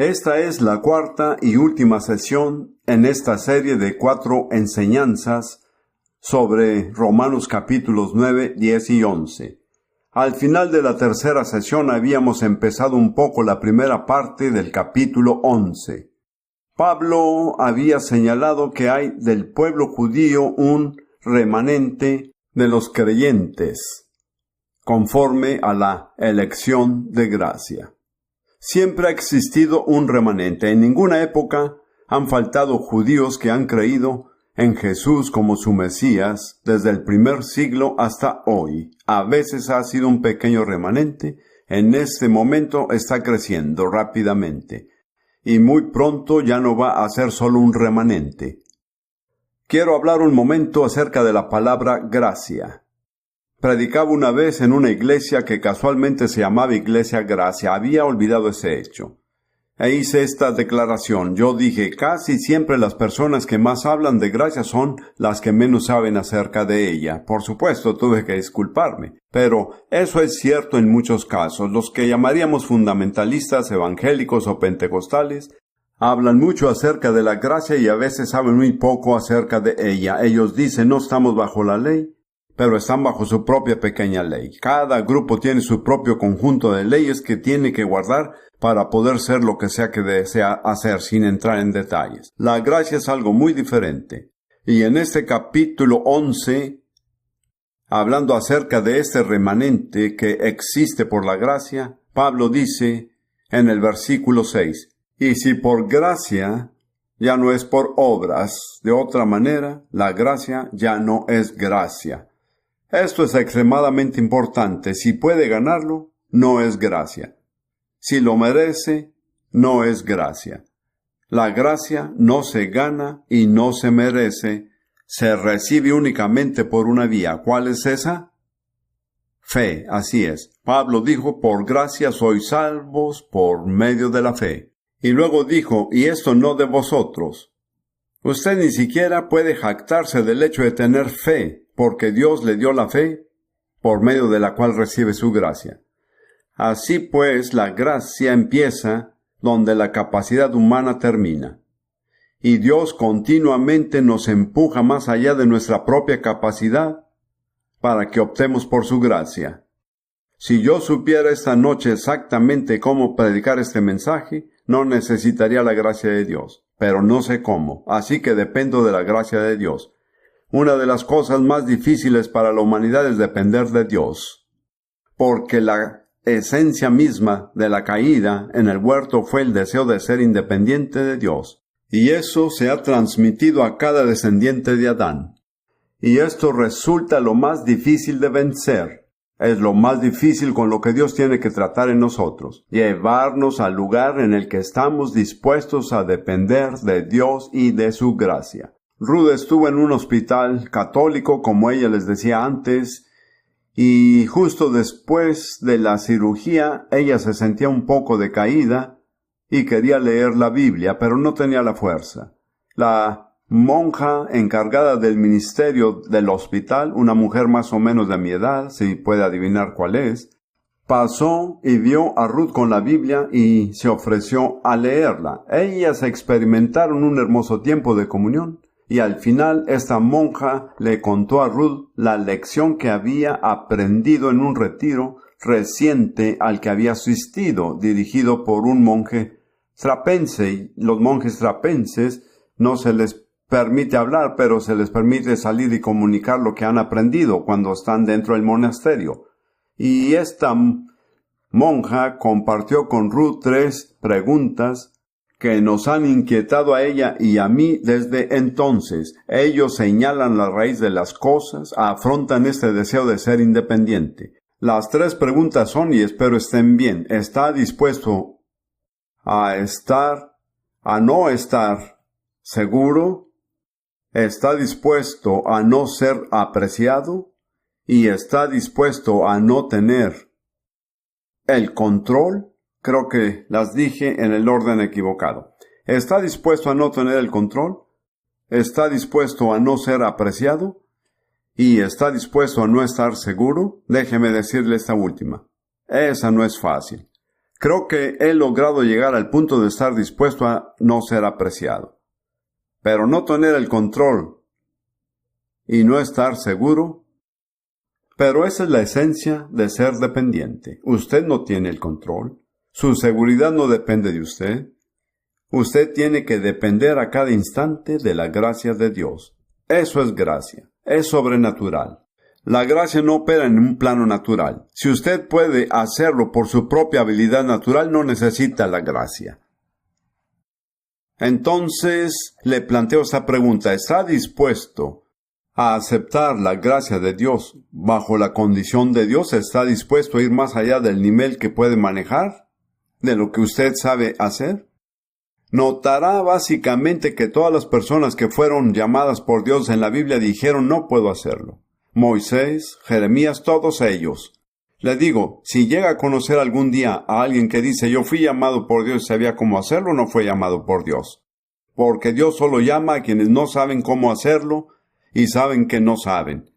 Esta es la cuarta y última sesión en esta serie de 4 enseñanzas sobre Romanos capítulos 9, 10 y 11. Al final de la tercera sesión habíamos empezado un poco la primera parte del capítulo 11. Pablo había señalado que hay del pueblo judío un remanente de los creyentes, conforme a la elección de gracia. Siempre ha existido un remanente. En ninguna época han faltado judíos que han creído en Jesús como su Mesías desde el primer siglo hasta hoy. A veces ha sido un pequeño remanente. En este momento está creciendo rápidamente. Y muy pronto ya no va a ser solo un remanente. Quiero hablar un momento acerca de la palabra gracia. Predicaba una vez en una iglesia que casualmente se llamaba Iglesia Gracia. Había olvidado ese hecho. E hice esta declaración. Yo dije, casi siempre las personas que más hablan de gracia son las que menos saben acerca de ella. Por supuesto, tuve que disculparme. Pero eso es cierto en muchos casos. Los que llamaríamos fundamentalistas, evangélicos o pentecostales, hablan mucho acerca de la gracia y a veces saben muy poco acerca de ella. Ellos dicen, no estamos bajo la ley, pero están bajo su propia pequeña ley. Cada grupo tiene su propio conjunto de leyes que tiene que guardar para poder ser lo que sea que desea hacer sin entrar en detalles. La gracia es algo muy diferente. Y en este capítulo 11, hablando acerca de este remanente que existe por la gracia, Pablo dice en el versículo 6, y si por gracia ya no es por obras, de otra manera, la gracia ya no es gracia. Esto es extremadamente importante. Si puede ganarlo, no es gracia. Si lo merece, no es gracia. La gracia no se gana y no se merece. Se recibe únicamente por una vía. ¿Cuál es esa? Fe, así es. Pablo dijo, por gracia sois salvos por medio de la fe. Y luego dijo, y esto no de vosotros. Usted ni siquiera puede jactarse del hecho de tener fe, porque Dios le dio la fe, por medio de la cual recibe su gracia. Así pues, la gracia empieza donde la capacidad humana termina. Y Dios continuamente nos empuja más allá de nuestra propia capacidad para que optemos por su gracia. Si yo supiera esta noche exactamente cómo predicar este mensaje, no necesitaría la gracia de Dios, pero no sé cómo, así que dependo de la gracia de Dios. Una de las cosas más difíciles para la humanidad es depender de Dios, porque la esencia misma de la caída en el huerto fue el deseo de ser independiente de Dios, y eso se ha transmitido a cada descendiente de Adán. Y esto resulta lo más difícil de vencer. Es lo más difícil con lo que Dios tiene que tratar en nosotros, llevarnos al lugar en el que estamos dispuestos a depender de Dios y de su gracia. Ruth estuvo en un hospital católico, como ella les decía antes, y justo después de la cirugía, ella se sentía un poco decaída y quería leer la Biblia, pero no tenía la fuerza. La monja encargada del ministerio del hospital, una mujer más o menos de mi edad, si puede adivinar cuál es, pasó y vio a Ruth con la Biblia y se ofreció a leerla. Ellas experimentaron un hermoso tiempo de comunión. Y al final esta monja le contó a Ruth la lección que había aprendido en un retiro reciente al que había asistido, dirigido por un monje trapense. Y los monjes trapenses no se les permite hablar, pero se les permite salir y comunicar lo que han aprendido cuando están dentro del monasterio. Y esta monja compartió con Ruth 3 preguntas que nos han inquietado a ella y a mí desde entonces. Ellos señalan la raíz de las cosas, afrontan este deseo de ser independiente. Las 3 preguntas son, y espero estén bien, ¿está dispuesto a no estar seguro? ¿Está dispuesto a no ser apreciado? ¿Y está dispuesto a no tener el control? Creo que las dije en el orden equivocado. ¿Está dispuesto a no tener el control? ¿Está dispuesto a no ser apreciado? ¿Y está dispuesto a no estar seguro? Déjeme decirle esta última. Esa no es fácil. Creo que he logrado llegar al punto de estar dispuesto a no ser apreciado. Pero no tener el control y no estar seguro. Pero esa es la esencia de ser dependiente. Usted no tiene el control. Su seguridad no depende de usted. Usted tiene que depender a cada instante de la gracia de Dios. Eso es gracia. Es sobrenatural. La gracia no opera en un plano natural. Si usted puede hacerlo por su propia habilidad natural, no necesita la gracia. Entonces, le planteo esta pregunta. ¿Está dispuesto a aceptar la gracia de Dios bajo la condición de Dios? ¿Está dispuesto a ir más allá del nivel que puede manejar? ¿De lo que usted sabe hacer? Notará básicamente que todas las personas que fueron llamadas por Dios en la Biblia dijeron, no puedo hacerlo. Moisés, Jeremías, todos ellos. Le digo, si llega a conocer algún día a alguien que dice, yo fui llamado por Dios y sabía cómo hacerlo, no fue llamado por Dios. Porque Dios solo llama a quienes no saben cómo hacerlo y saben que no saben.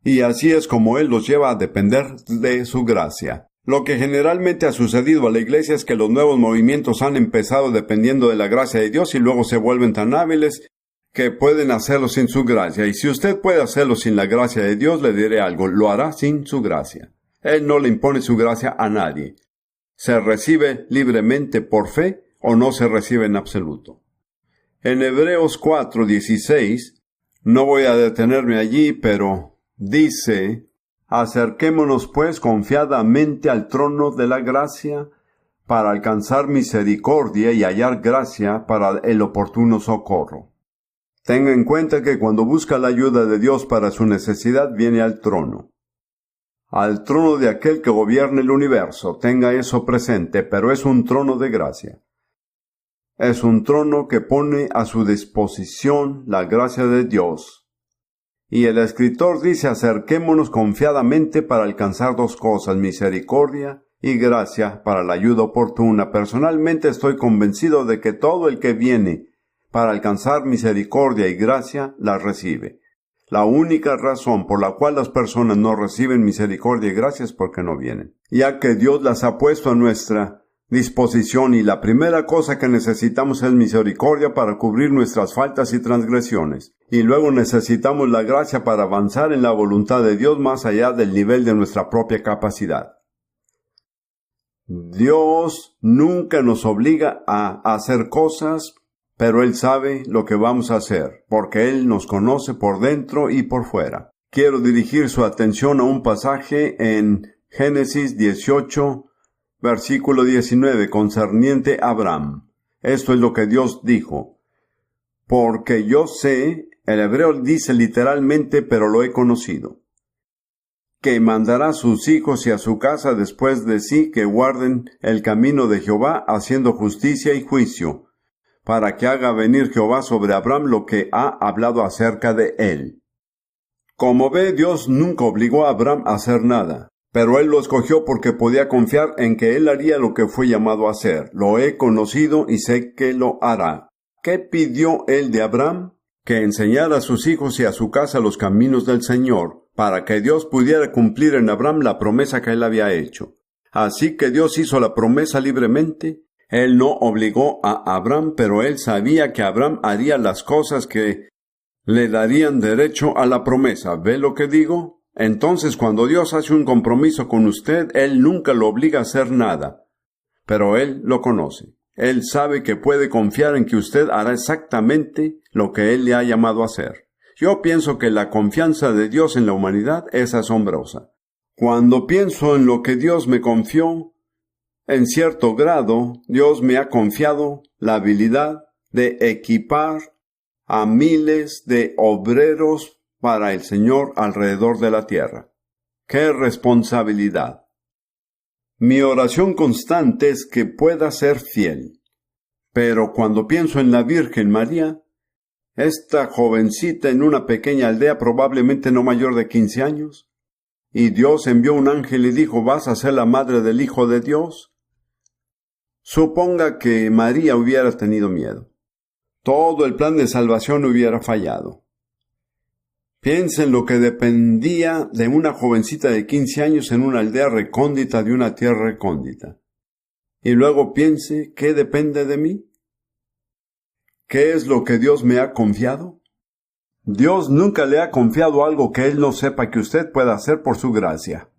Y así es como Él los lleva a depender de su gracia. Lo que generalmente ha sucedido a la iglesia es que los nuevos movimientos han empezado dependiendo de la gracia de Dios y luego se vuelven tan hábiles que pueden hacerlo sin su gracia. Y si usted puede hacerlo sin la gracia de Dios, le diré algo, lo hará sin su gracia. Él no le impone su gracia a nadie. Se recibe libremente por fe o no se recibe en absoluto. En Hebreos 4:16, no voy a detenerme allí, pero dice, acerquémonos pues confiadamente al trono de la gracia para alcanzar misericordia y hallar gracia para el oportuno socorro. Tenga en cuenta que cuando busca la ayuda de Dios para su necesidad, viene al trono de aquel que gobierna el universo. Tenga eso presente, pero es un trono de gracia. Es un trono que pone a su disposición la gracia de Dios. Y el escritor dice, acerquémonos confiadamente para alcanzar dos cosas, misericordia y gracia para la ayuda oportuna. Personalmente estoy convencido de que todo el que viene para alcanzar misericordia y gracia, la recibe. La única razón por la cual las personas no reciben misericordia y gracia es porque no vienen, ya que Dios las ha puesto a nuestra disposición y la primera cosa que necesitamos es misericordia para cubrir nuestras faltas y transgresiones. Y luego necesitamos la gracia para avanzar en la voluntad de Dios más allá del nivel de nuestra propia capacidad. Dios nunca nos obliga a hacer cosas, pero Él sabe lo que vamos a hacer, porque Él nos conoce por dentro y por fuera. Quiero dirigir su atención a un pasaje en Génesis 18, versículo 19, concerniente a Abraham. Esto es lo que Dios dijo. Porque yo sé, el hebreo dice literalmente, pero lo he conocido, que mandará a sus hijos y a su casa después de sí que guarden el camino de Jehová, haciendo justicia y juicio, para que haga venir Jehová sobre Abraham lo que ha hablado acerca de él. Como ve, Dios nunca obligó a Abraham a hacer nada, pero él lo escogió porque podía confiar en que él haría lo que fue llamado a hacer. Lo he conocido y sé que lo hará. ¿Qué pidió él de Abraham? Que enseñara a sus hijos y a su casa los caminos del Señor, para que Dios pudiera cumplir en Abraham la promesa que él había hecho. Así que Dios hizo la promesa libremente. Él no obligó a Abraham, pero él sabía que Abraham haría las cosas que le darían derecho a la promesa. ¿Ve lo que digo? Entonces, cuando Dios hace un compromiso con usted, Él nunca lo obliga a hacer nada. Pero Él lo conoce. Él sabe que puede confiar en que usted hará exactamente lo que Él le ha llamado a hacer. Yo pienso que la confianza de Dios en la humanidad es asombrosa. Cuando pienso en lo que Dios me confió, en cierto grado, Dios me ha confiado la habilidad de equipar a miles de obreros para el Señor alrededor de la tierra. ¡Qué responsabilidad! Mi oración constante es que pueda ser fiel. Pero cuando pienso en la Virgen María, esta jovencita en una pequeña aldea probablemente no mayor de 15 años, y Dios envió un ángel y dijo, ¿vas a ser la madre del Hijo de Dios? Suponga que María hubiera tenido miedo. Todo el plan de salvación hubiera fallado. Piensen lo que dependía de una jovencita de 15 años en una aldea recóndita de una tierra recóndita. y luego piense ¿qué depende de mí? ¿Qué es lo que Dios me ha confiado? Dios nunca le ha confiado algo que Él no sepa que usted pueda hacer por su gracia.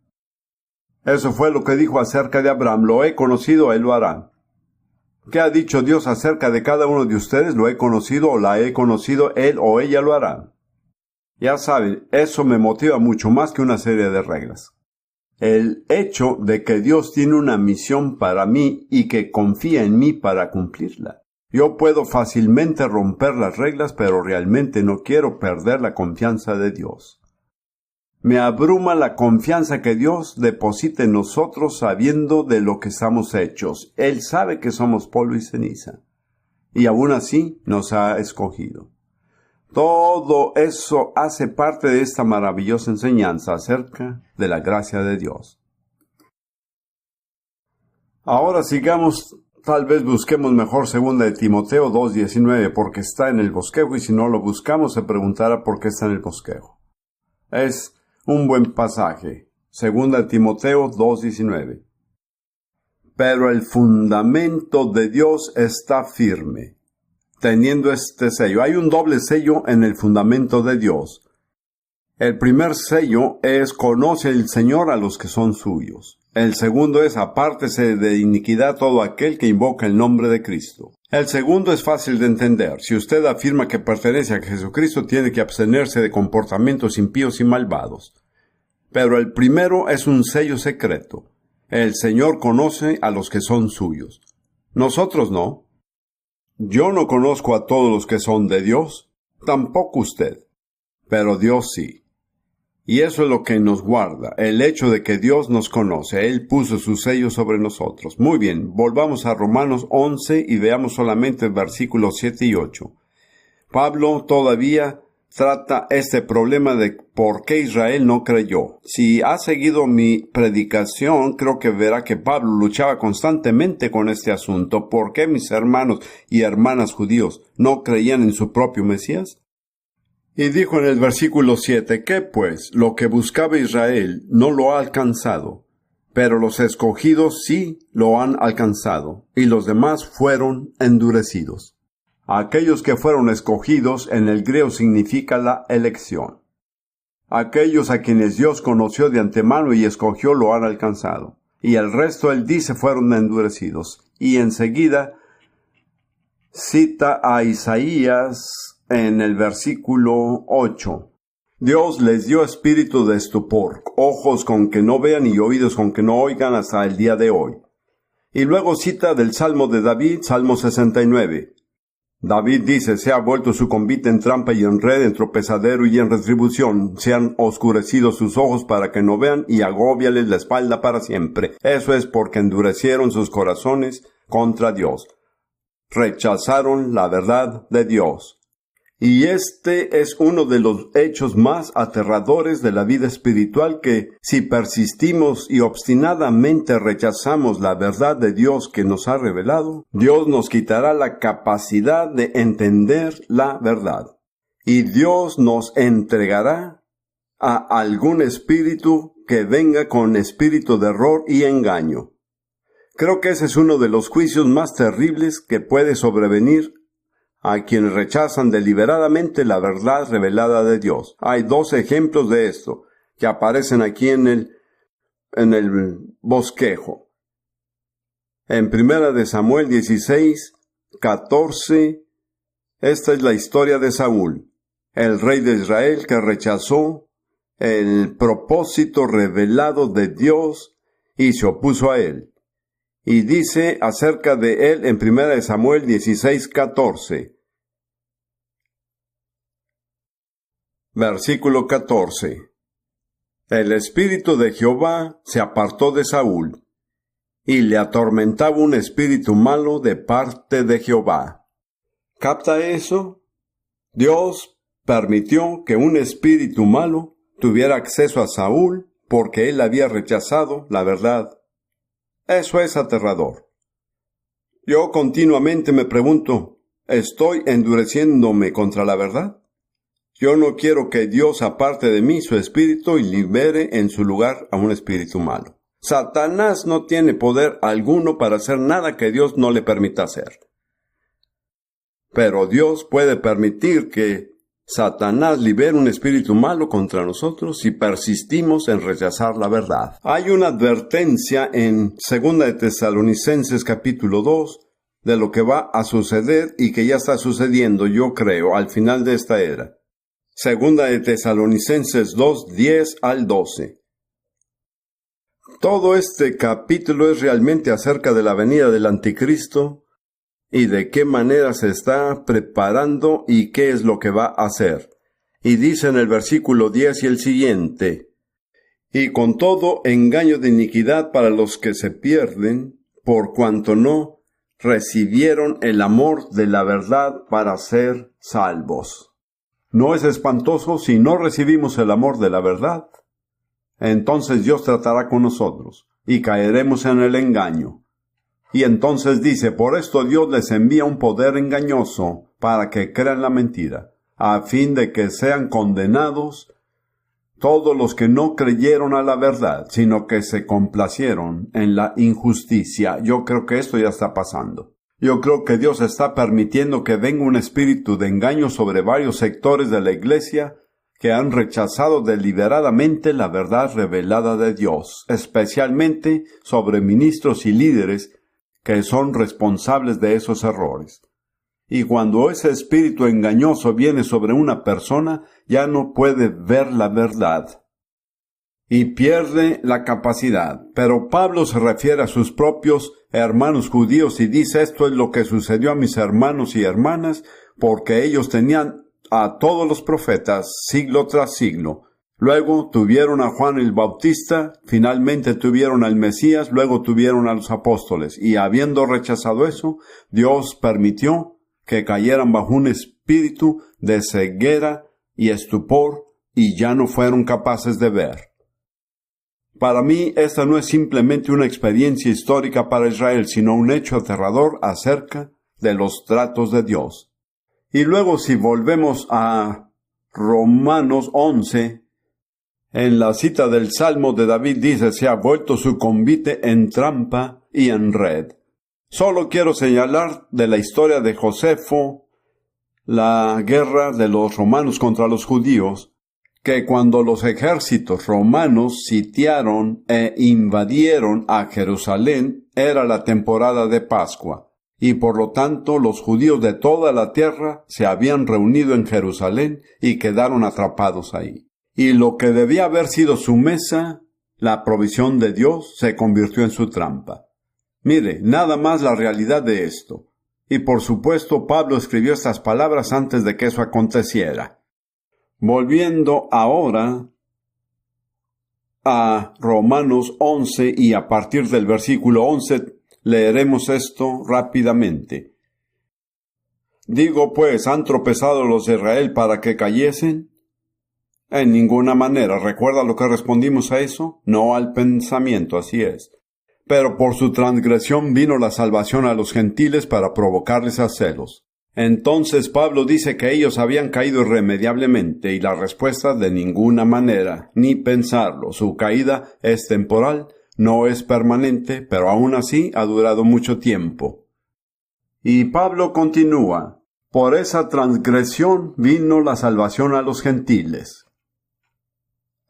Eso fue lo que dijo acerca de Abraham: lo he conocido, Él lo hará. ¿Qué ha dicho Dios acerca de cada uno de ustedes? Lo he conocido o la he conocido, Él o ella lo hará. Ya saben, eso me motiva mucho más que una serie de reglas. El hecho de que Dios tiene una misión para mí y que confía en mí para cumplirla. Yo puedo fácilmente romper las reglas, pero realmente no quiero perder la confianza de Dios. Me abruma la confianza que Dios deposita en nosotros sabiendo de lo que estamos hechos. Él sabe que somos polvo y ceniza. Y aún así nos ha escogido. Todo eso hace parte de esta maravillosa enseñanza acerca de la gracia de Dios. Ahora sigamos, tal vez busquemos mejor 2 de Timoteo 2:19, porque está en el bosquejo, y si no lo buscamos se preguntará por qué está en el bosquejo. Es un buen pasaje, 2 de Timoteo 2:19. Pero el fundamento de Dios está firme, teniendo este sello. Hay un doble sello en el fundamento de Dios. El primer sello es: conoce el Señor a los que son suyos. El segundo es: apártese de iniquidad todo aquel que invoca el nombre de Cristo. El segundo es fácil de entender. Si usted afirma que pertenece a Jesucristo, tiene que abstenerse de comportamientos impíos y malvados. Pero el primero es un sello secreto. El Señor conoce a los que son suyos. Nosotros no. Yo no conozco a todos los que son de Dios, tampoco usted, pero Dios sí. Y eso es lo que nos guarda, el hecho de que Dios nos conoce. Él puso su sello sobre nosotros. Muy bien, volvamos a Romanos 11 y veamos solamente versículos 7 y 8. Pablo todavía trata este problema de por qué Israel no creyó. Si ha seguido mi predicación, creo que verá que Pablo luchaba constantemente con este asunto. ¿Por qué mis hermanos y hermanas judíos no creían en su propio Mesías? Y dijo en el versículo 7, ¿qué pues? Lo que buscaba Israel no lo ha alcanzado, pero los escogidos sí lo han alcanzado, y los demás fueron endurecidos. Aquellos que fueron escogidos en el griego significa la elección. Aquellos a quienes Dios conoció de antemano y escogió lo han alcanzado. Y el resto, él dice, fueron endurecidos. Y enseguida cita a Isaías en el versículo 8. Dios les dio espíritu de estupor, ojos con que no vean y oídos con que no oigan hasta el día de hoy. Y luego cita del Salmo de David, Salmo 69. David dice: se ha vuelto su convite en trampa y en red, en tropezadero y en retribución. Se han oscurecido sus ojos para que no vean, y agóbiales la espalda para siempre. Eso es porque endurecieron sus corazones contra Dios. Rechazaron la verdad de Dios. Y este es uno de los hechos más aterradores de la vida espiritual, que si persistimos y obstinadamente rechazamos la verdad de Dios que nos ha revelado, Dios nos quitará la capacidad de entender la verdad. Y Dios nos entregará a algún espíritu que venga con espíritu de error y engaño. Creo que ese es uno de los juicios más terribles que puede sobrevenir a quienes rechazan deliberadamente la verdad revelada de Dios. Hay 2 ejemplos de esto que aparecen aquí en el bosquejo. En 1 de Samuel 16:14, esta es la historia de Saúl, el rey de Israel que rechazó el propósito revelado de Dios y se opuso a él. Y dice acerca de él en 1 de Samuel 16:14. Versículo 14. El espíritu de Jehová se apartó de Saúl, y le atormentaba un espíritu malo de parte de Jehová. ¿Capta eso? Dios permitió que un espíritu malo tuviera acceso a Saúl porque él había rechazado la verdad. Eso es aterrador. Yo continuamente me pregunto, ¿estoy endureciéndome contra la verdad? Yo no quiero que Dios aparte de mí su espíritu y libere en su lugar a un espíritu malo. Satanás no tiene poder alguno para hacer nada que Dios no le permita hacer. Pero Dios puede permitir que Satanás libera un espíritu malo contra nosotros si persistimos en rechazar la verdad. Hay una advertencia en 2 de Tesalonicenses capítulo 2 de lo que va a suceder y que ya está sucediendo, yo creo, al final de esta era. 2 de Tesalonicenses 2, 10 al 12. Todo este capítulo es realmente acerca de la venida del anticristo y de qué manera se está preparando y qué es lo que va a hacer. Y dice en el versículo 10 y el siguiente: y con todo engaño de iniquidad para los que se pierden, por cuanto no recibieron el amor de la verdad para ser salvos. ¿No es espantoso si no recibimos el amor de la verdad? Entonces Dios tratará con nosotros y caeremos en el engaño. Y entonces dice: por esto Dios les envía un poder engañoso para que crean la mentira, a fin de que sean condenados todos los que no creyeron a la verdad, sino que se complacieron en la injusticia. Yo creo que esto ya está pasando. Yo creo que Dios está permitiendo que venga un espíritu de engaño sobre varios sectores de la iglesia que han rechazado deliberadamente la verdad revelada de Dios, especialmente sobre ministros y líderes que son responsables de esos errores. Y cuando ese espíritu engañoso viene sobre una persona, ya no puede ver la verdad y pierde la capacidad. Pero Pablo se refiere a sus propios hermanos judíos y dice: esto es lo que sucedió a mis hermanos y hermanas, porque ellos tenían a todos los profetas siglo tras siglo. Luego tuvieron a Juan el Bautista, finalmente tuvieron al Mesías, luego tuvieron a los apóstoles. Y habiendo rechazado eso, Dios permitió que cayeran bajo un espíritu de ceguera y estupor, y ya no fueron capaces de ver. Para mí, esta no es simplemente una experiencia histórica para Israel, sino un hecho aterrador acerca de los tratos de Dios. Y luego, si volvemos a Romanos 11, en la cita del Salmo de David dice: se ha vuelto su convite en trampa y en red. Solo quiero señalar de la historia de Josefo, la guerra de los romanos contra los judíos, que cuando los ejércitos romanos sitiaron e invadieron a Jerusalén, era la temporada de Pascua, y por lo tanto los judíos de toda la tierra se habían reunido en Jerusalén y quedaron atrapados ahí. Y lo que debía haber sido su mesa, la provisión de Dios, se convirtió en su trampa. Mire, nada más la realidad de esto. Y por supuesto Pablo escribió estas palabras antes de que eso aconteciera. Volviendo ahora a Romanos 11 y a partir del versículo 11 leeremos esto rápidamente. Digo pues, ¿han tropezado los de Israel para que cayesen? En ninguna manera. ¿Recuerda lo que respondimos a eso? No al pensamiento, así es. Pero por su transgresión vino la salvación a los gentiles para provocarles a celos. Entonces Pablo dice que ellos habían caído irremediablemente, y la respuesta: de ninguna manera, ni pensarlo. Su caída es temporal, no es permanente, pero aún así ha durado mucho tiempo. Y Pablo continúa: por esa transgresión vino la salvación a los gentiles.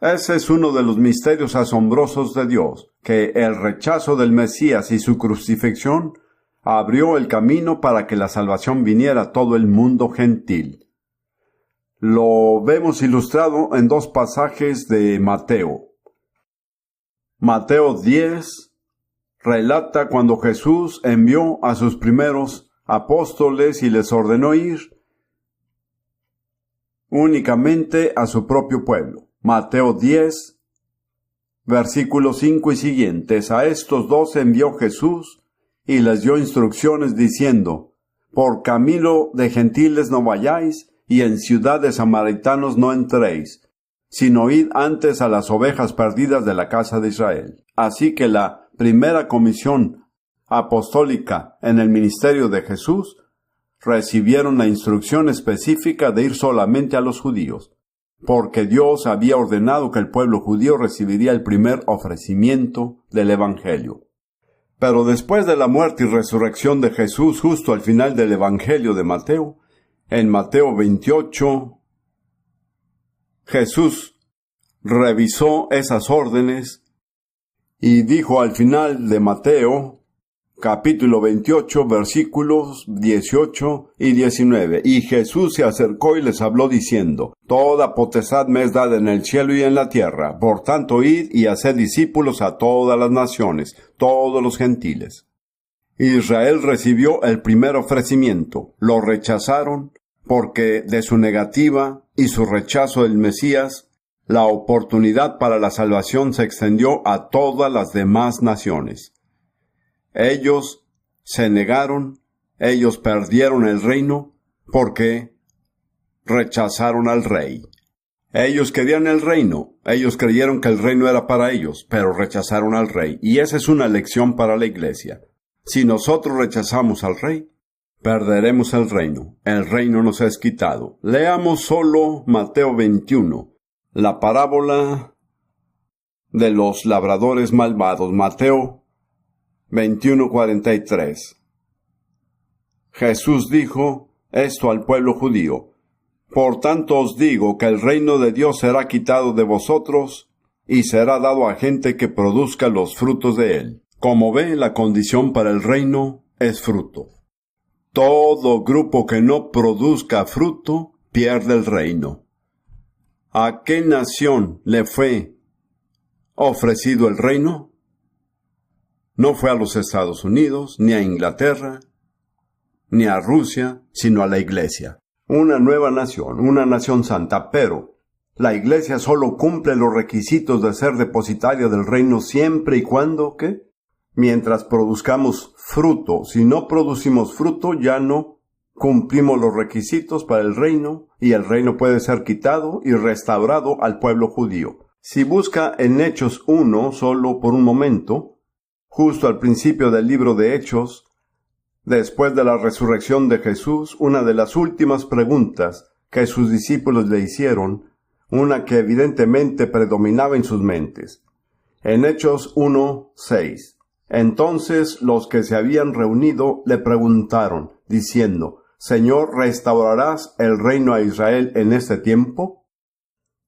Ese es uno de los misterios asombrosos de Dios, que el rechazo del Mesías y su crucifixión abrió el camino para que la salvación viniera a todo el mundo gentil. Lo vemos ilustrado en dos pasajes de Mateo. Mateo 10 relata cuando Jesús envió a sus primeros apóstoles y les ordenó ir únicamente a su propio pueblo. Mateo 10, versículos 5 y siguientes. A estos 2 envió Jesús y les dio instrucciones diciendo: por camino de gentiles no vayáis, y en ciudad de samaritanos no entréis, sino id antes a las ovejas perdidas de la casa de Israel. Así que la primera comisión apostólica en el ministerio de Jesús recibieron la instrucción específica de ir solamente a los judíos. porque Dios había ordenado que el pueblo judío recibiría el primer ofrecimiento del Evangelio. Pero después de la muerte y resurrección de Jesús, justo al final del Evangelio de Mateo, en Mateo 28, Jesús revisó esas órdenes y dijo al final de Mateo, capítulo 28, versículos 18 y 19. Y Jesús se acercó y les habló diciendo: Toda potestad me es dada en el cielo y en la tierra. Por tanto, id y haced discípulos a todas las naciones, todos los gentiles. Israel recibió el primer ofrecimiento. Lo rechazaron porque de su negativa y su rechazo del Mesías, la oportunidad para la salvación se extendió a todas las demás naciones. Ellos se negaron, ellos perdieron el reino porque rechazaron al rey. Ellos querían el reino, ellos creyeron que el reino era para ellos, pero rechazaron al rey. Y esa es una lección para la iglesia. Si nosotros rechazamos al rey, perderemos el reino. El reino nos es quitado. Leamos solo Mateo 21, la parábola de los labradores malvados. Mateo 21:43. Jesús dijo esto al pueblo judío: Por tanto os digo que el reino de Dios será quitado de vosotros y será dado a gente que produzca los frutos de él. Como ve, la condición para el reino es fruto. Todo grupo que no produzca fruto pierde el reino. ¿A qué nación le fue ofrecido el reino? No fue a los Estados Unidos, ni a Inglaterra, ni a Rusia, sino a la iglesia. Una nueva nación, una nación santa, pero la iglesia solo cumple los requisitos de ser depositaria del reino siempre y cuando, ¿qué? Mientras produzcamos fruto. Si no producimos fruto, ya no cumplimos los requisitos para el reino, y el reino puede ser quitado y restaurado al pueblo judío. Si busca en Hechos 1, solo por un momento, justo al principio del libro de Hechos, después de la resurrección de Jesús, una de las últimas preguntas que sus discípulos le hicieron, una que evidentemente predominaba en sus mentes. En Hechos 1:6. Entonces los que se habían reunido le preguntaron, diciendo: Señor, ¿restaurarás el reino a Israel en este tiempo?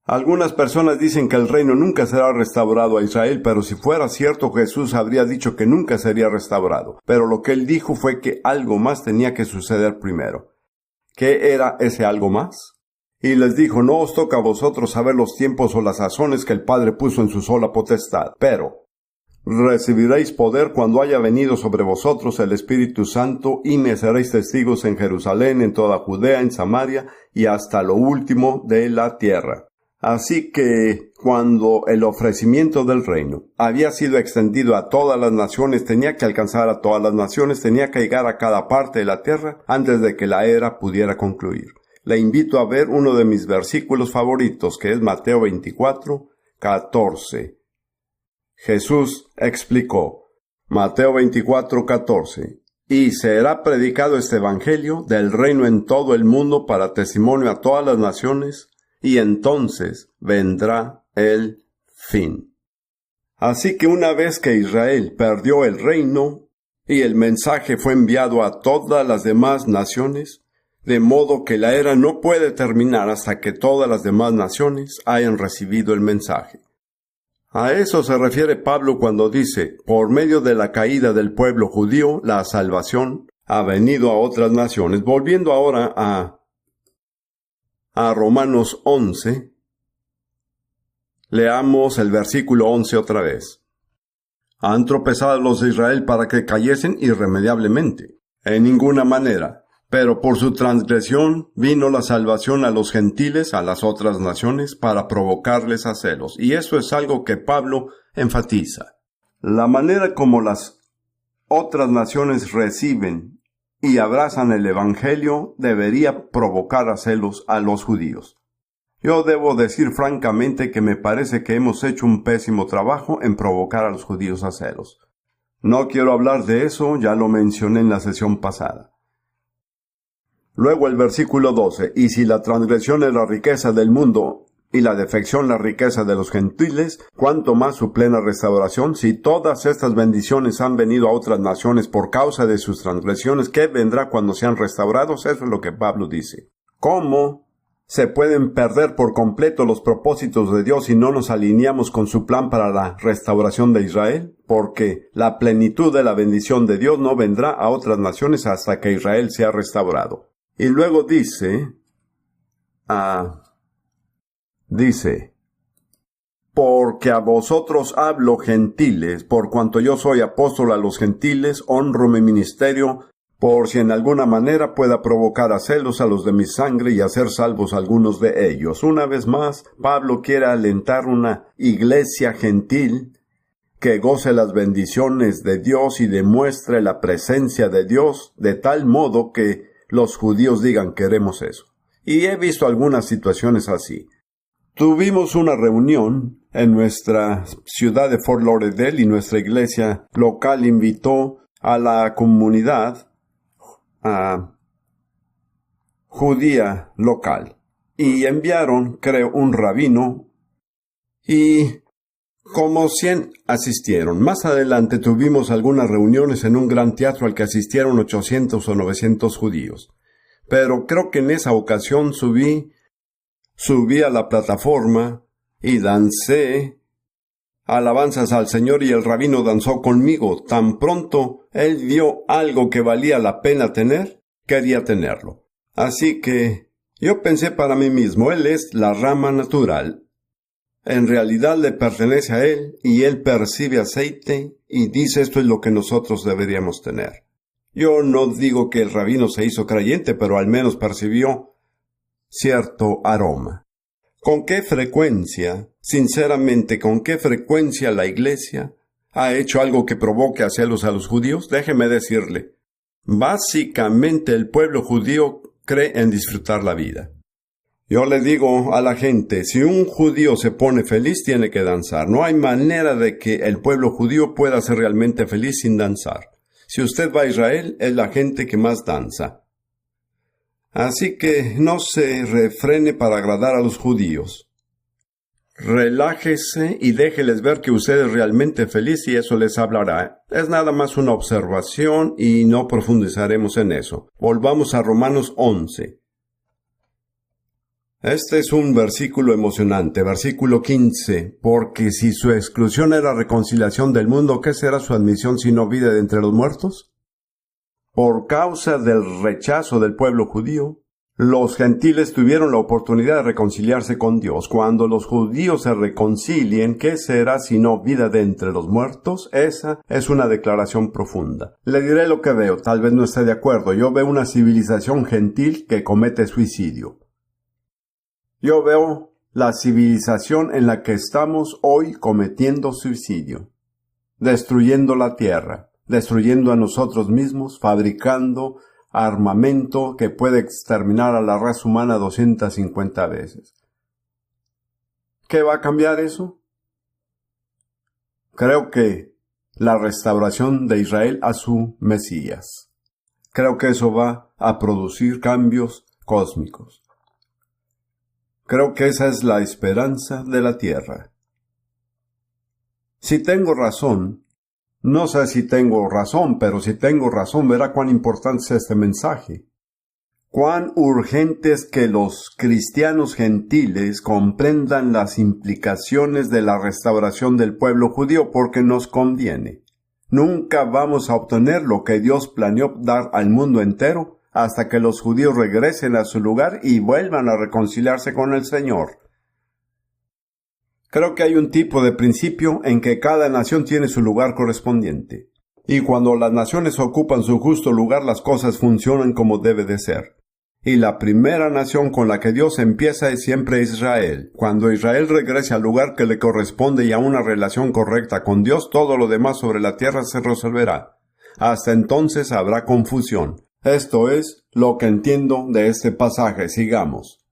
Algunas personas dicen que el reino nunca será restaurado a Israel, pero si fuera cierto, Jesús habría dicho que nunca sería restaurado. Pero lo que él dijo fue que algo más tenía que suceder primero. ¿Qué era ese algo más? Y les dijo: No os toca a vosotros saber los tiempos o las sazones que el Padre puso en su sola potestad, pero recibiréis poder cuando haya venido sobre vosotros el Espíritu Santo, y me seréis testigos en Jerusalén, en toda Judea, en Samaria y hasta lo último de la tierra. Así que, cuando el ofrecimiento del reino había sido extendido a todas las naciones, tenía que alcanzar a todas las naciones, tenía que llegar a cada parte de la tierra antes de que la era pudiera concluir. Le invito a ver uno de mis versículos favoritos, que es Mateo 24:14. Jesús explicó, Mateo 24:14, y será predicado este evangelio del reino en todo el mundo para testimonio a todas las naciones, y entonces vendrá el fin. Así que una vez que Israel perdió el reino y el mensaje fue enviado a todas las demás naciones, de modo que la era no puede terminar hasta que todas las demás naciones hayan recibido el mensaje. A eso se refiere Pablo cuando dice: por medio de la caída del pueblo judío, la salvación ha venido a otras naciones. Volviendo ahora a Romanos 11, leamos el versículo 11 otra vez. ¿Han tropezado los de Israel para que cayesen irremediablemente? En ninguna manera. Pero por su transgresión vino la salvación a los gentiles, a las otras naciones, para provocarles a celos. Y eso es algo que Pablo enfatiza. La manera como las otras naciones reciben y abrazan el Evangelio debería provocar a celos a los judíos. Yo debo decir francamente que me parece que hemos hecho un pésimo trabajo en provocar a los judíos a celos. No quiero hablar de eso, ya lo mencioné en la sesión pasada. Luego el versículo 12, y si la transgresión es la riqueza del mundo, y la defección, la riqueza de los gentiles, cuanto más su plena restauración. Si todas estas bendiciones han venido a otras naciones por causa de sus transgresiones, ¿qué vendrá cuando sean restaurados? Eso es lo que Pablo dice. ¿Cómo se pueden perder por completo los propósitos de Dios si no nos alineamos con su plan para la restauración de Israel? Porque la plenitud de la bendición de Dios no vendrá a otras naciones hasta que Israel sea restaurado. Y luego dice, porque a vosotros hablo, gentiles, por cuanto yo soy apóstol a los gentiles, honro mi ministerio, por si en alguna manera pueda provocar a celos a los de mi sangre y hacer salvos algunos de ellos. Una vez más, Pablo quiere alentar una iglesia gentil que goce las bendiciones de Dios y demuestre la presencia de Dios de tal modo que los judíos digan queremos eso. Y he visto algunas situaciones así. Tuvimos una reunión en nuestra ciudad de Fort Lauderdale y nuestra iglesia local invitó a la comunidad judía local y enviaron, creo, un rabino y como 100 asistieron. Más adelante tuvimos algunas reuniones en un gran teatro al que asistieron 800 o 900 judíos. Pero creo que en esa ocasión subí a la plataforma y dancé alabanzas al Señor y el rabino danzó conmigo. Tan pronto él vio algo que valía la pena tener, quería tenerlo. Así que yo pensé para mí mismo, él es la rama natural. En realidad le pertenece a él y él percibe aceite y dice esto es lo que nosotros deberíamos tener. Yo no digo que el rabino se hizo creyente, pero al menos percibió cierto aroma. ¿Con qué frecuencia, sinceramente, con qué frecuencia la iglesia ha hecho algo que provoque a celos a los judíos? Déjeme decirle, básicamente el pueblo judío cree en disfrutar la vida. Yo le digo a la gente, si un judío se pone feliz, tiene que danzar. No hay manera de que el pueblo judío pueda ser realmente feliz sin danzar. Si usted va a Israel, es la gente que más danza. Así que no se refrene para agradar a los judíos. Relájese y déjeles ver que usted es realmente feliz y eso les hablará. Es nada más una observación y no profundizaremos en eso. Volvamos a Romanos 11. Este es un versículo emocionante, versículo 15. Porque si su exclusión era reconciliación del mundo, ¿qué será su admisión sino vida de entre los muertos? Por causa del rechazo del pueblo judío, los gentiles tuvieron la oportunidad de reconciliarse con Dios. Cuando los judíos se reconcilien, ¿qué será sino vida de entre los muertos? Esa es una declaración profunda. Le diré lo que veo, tal vez no esté de acuerdo. Yo veo una civilización gentil que comete suicidio. Yo veo la civilización en la que estamos hoy cometiendo suicidio, destruyendo la tierra, destruyendo a nosotros mismos, fabricando armamento que puede exterminar a la raza humana 250 veces. ¿Qué va a cambiar eso? Creo que la restauración de Israel a su Mesías. Creo que eso va a producir cambios cósmicos. Creo que esa es la esperanza de la tierra. Si tengo razón, no sé si tengo razón, pero si tengo razón, verá cuán importante es este mensaje. Cuán urgente es que los cristianos gentiles comprendan las implicaciones de la restauración del pueblo judío porque nos conviene. Nunca vamos a obtener lo que Dios planeó dar al mundo entero hasta que los judíos regresen a su lugar y vuelvan a reconciliarse con el Señor. Creo que hay un tipo de principio en que cada nación tiene su lugar correspondiente. Y cuando las naciones ocupan su justo lugar, las cosas funcionan como debe de ser. Y la primera nación con la que Dios empieza es siempre Israel. Cuando Israel regrese al lugar que le corresponde y a una relación correcta con Dios, todo lo demás sobre la tierra se resolverá. Hasta entonces habrá confusión. Esto es lo que entiendo de este pasaje. Sigamos.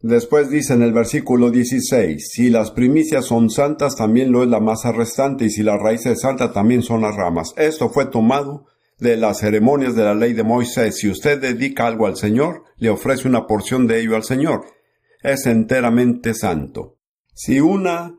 Después dice en el versículo 16, si las primicias son santas, también lo es la masa restante, y si la raíz es santa, también son las ramas. Esto fue tomado de las ceremonias de la ley de Moisés. Si usted dedica algo al Señor, le ofrece una porción de ello al Señor. es enteramente santo. Si una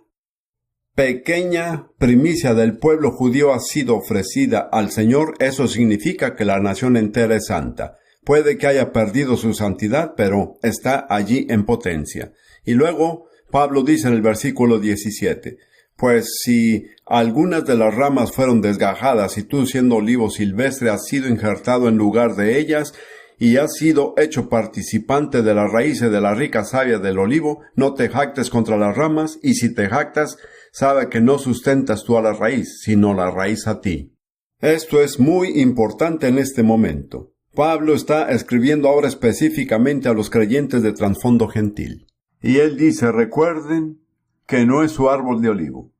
pequeña primicia del pueblo judío ha sido ofrecida al Señor, eso significa que la nación entera es santa. Puede que haya perdido su santidad, pero está allí en potencia. Y luego, Pablo dice en el versículo 17, pues si algunas de las ramas fueron desgajadas y tú siendo olivo silvestre has sido injertado en lugar de ellas, y has sido hecho participante de las raíces de la rica savia del olivo, no te jactes contra las ramas, y si te jactas, sabe que no sustentas tú a la raíz, sino la raíz a ti. Esto es muy importante en este momento. Pablo está escribiendo ahora específicamente a los creyentes de trasfondo gentil. Y él dice, recuerden que no es su árbol de olivo.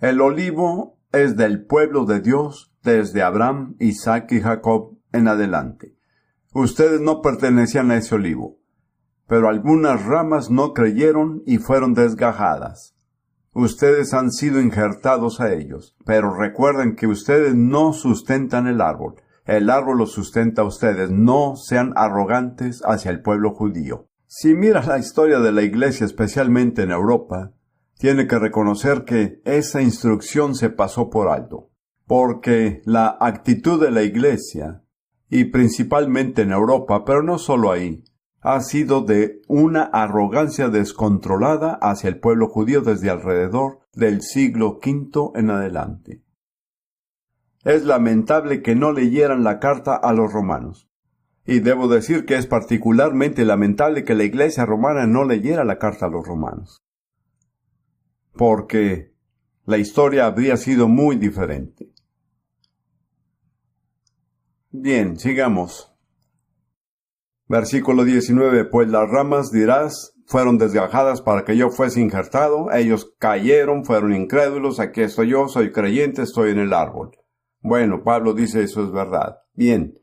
El olivo es del pueblo de Dios desde Abraham, Isaac y Jacob en adelante. Ustedes no pertenecían a ese olivo, pero algunas ramas no creyeron y fueron desgajadas. Ustedes han sido injertados a ellos, pero recuerden que ustedes no sustentan el árbol los sustenta a ustedes. No sean arrogantes hacia el pueblo judío. Si miras la historia de la iglesia, especialmente en Europa, tiene que reconocer que esa instrucción se pasó por alto, porque la actitud de la iglesia, y principalmente en Europa, pero no solo ahí, ha sido de una arrogancia descontrolada hacia el pueblo judío desde alrededor del siglo V en adelante. Es lamentable que no leyeran la carta a los romanos. Y debo decir que es particularmente lamentable que la iglesia romana no leyera la carta a los romanos, porque la historia habría sido muy diferente. Bien, sigamos. Versículo 19. Pues las ramas, dirás, fueron desgajadas para que yo fuese injertado. Ellos cayeron, fueron incrédulos. Aquí estoy yo, soy creyente, estoy en el árbol. Bueno, Pablo dice eso es verdad. Bien.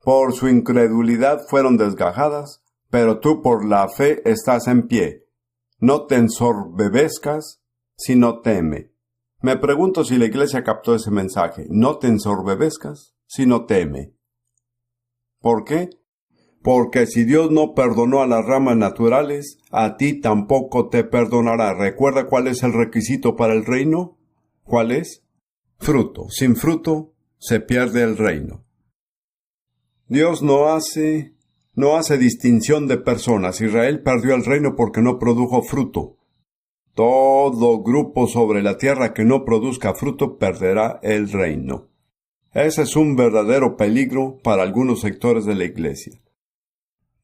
Por su incredulidad fueron desgajadas, pero tú por la fe estás en pie. No te ensorbebezcas, sino teme. Me pregunto si la iglesia captó ese mensaje. No te ensorbebezcas, sino teme. ¿Por qué? Porque si Dios no perdonó a las ramas naturales, a ti tampoco te perdonará. ¿Recuerda cuál es el requisito para el reino? ¿Cuál es? Fruto. Sin fruto se pierde el reino. Dios no hace distinción de personas. Israel perdió el reino porque no produjo fruto. Todo grupo sobre la tierra que no produzca fruto perderá el reino. Ese es un verdadero peligro para algunos sectores de la iglesia.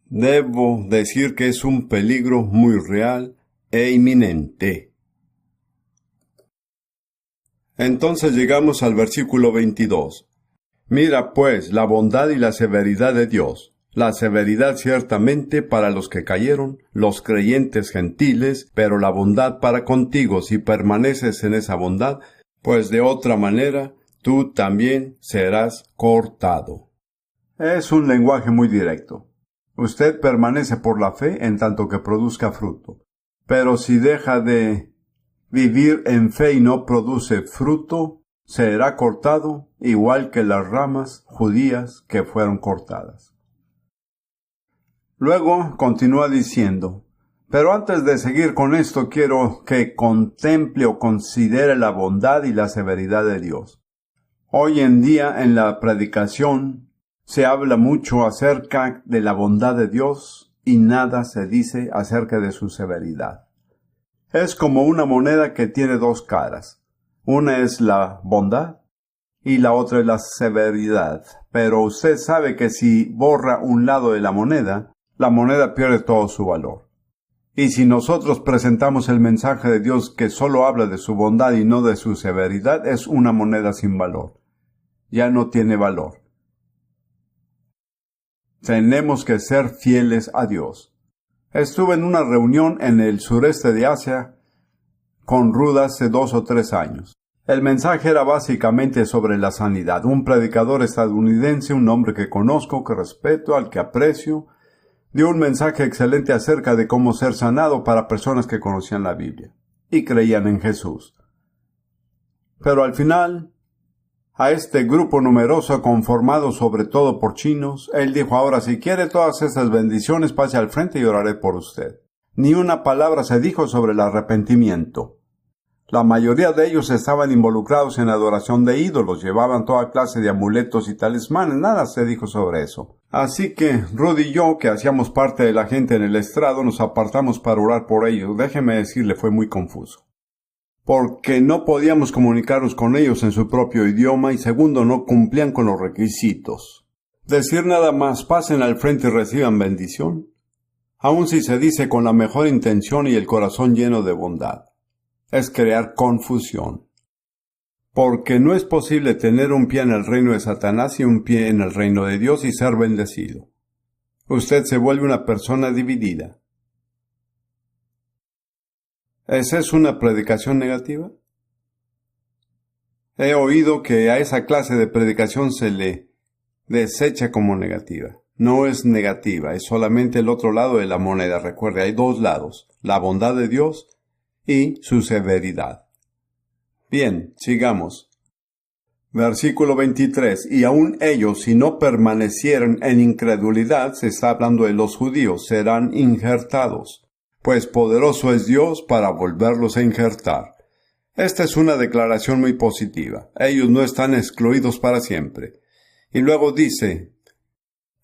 Debo decir que es un peligro muy real e inminente. Entonces llegamos al versículo 22. Mira pues la bondad y la severidad de Dios. La severidad ciertamente para los que cayeron, los creyentes gentiles, pero la bondad para contigo si permaneces en esa bondad, pues de otra manera tú también serás cortado. Es un lenguaje muy directo. Usted permanece por la fe en tanto que produzca fruto. Pero si deja de vivir en fe y no produce fruto, será cortado igual que las ramas judías que fueron cortadas. Luego continúa diciendo, pero antes de seguir con esto quiero que contemple o considere la bondad y la severidad de Dios. Hoy en día en la predicación se habla mucho acerca de la bondad de Dios y nada se dice acerca de su severidad. Es como una moneda que tiene dos caras. Una es la bondad y la otra es la severidad. Pero usted sabe que si borra un lado de la moneda pierde todo su valor. Y si nosotros presentamos el mensaje de Dios que solo habla de su bondad y no de su severidad, es una moneda sin valor. Ya no tiene valor. Tenemos que ser fieles a Dios. Estuve en una reunión en el sureste de Asia con Ruth hace 2 o 3 años. El mensaje era básicamente sobre la sanidad. Un predicador estadounidense, un hombre que conozco, que respeto, al que aprecio, dio un mensaje excelente acerca de cómo ser sanado para personas que conocían la Biblia y creían en Jesús. Pero al final, a este grupo numeroso conformado sobre todo por chinos, él dijo: ahora, si quiere todas estas bendiciones, pase al frente y oraré por usted. Ni una palabra se dijo sobre el arrepentimiento. La mayoría de ellos estaban involucrados en adoración de ídolos, llevaban toda clase de amuletos y talismanes, nada se dijo sobre eso. Así que Rudy y yo, que hacíamos parte de la gente en el estrado, nos apartamos para orar por ellos. Déjeme decirle, fue muy confuso. Porque no podíamos comunicarnos con ellos en su propio idioma y segundo, no cumplían con los requisitos. Decir nada más, pasen al frente y reciban bendición, aun si se dice con la mejor intención y el corazón lleno de bondad, es crear confusión. Porque no es posible tener un pie en el reino de Satanás y un pie en el reino de Dios y ser bendecido. Usted se vuelve una persona dividida. ¿Esa es una predicación negativa? He oído que a esa clase de predicación se le desecha como negativa. No es negativa, es solamente el otro lado de la moneda. Recuerde, hay dos lados, la bondad de Dios y su severidad. Bien, sigamos. Versículo 23. Y aun ellos, si no permanecieran en incredulidad, se está hablando de los judíos, serán injertados, pues poderoso es Dios para volverlos a injertar. Esta es una declaración muy positiva. Ellos no están excluidos para siempre. Y luego dice,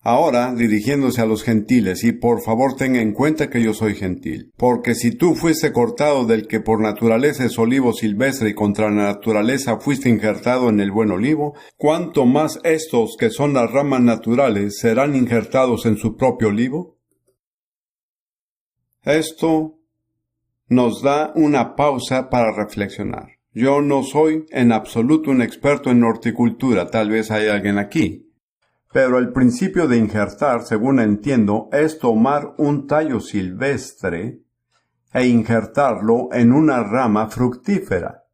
ahora, dirigiéndose a los gentiles, y por favor tenga en cuenta que yo soy gentil, porque si tú fuiste cortado del que por naturaleza es olivo silvestre y contra la naturaleza fuiste injertado en el buen olivo, ¿cuánto más estos que son las ramas naturales serán injertados en su propio olivo? Esto nos da una pausa para reflexionar. Yo no soy en absoluto un experto en horticultura, tal vez hay alguien aquí. Pero el principio de injertar, según entiendo, es tomar un tallo silvestre e injertarlo en una rama fructífera.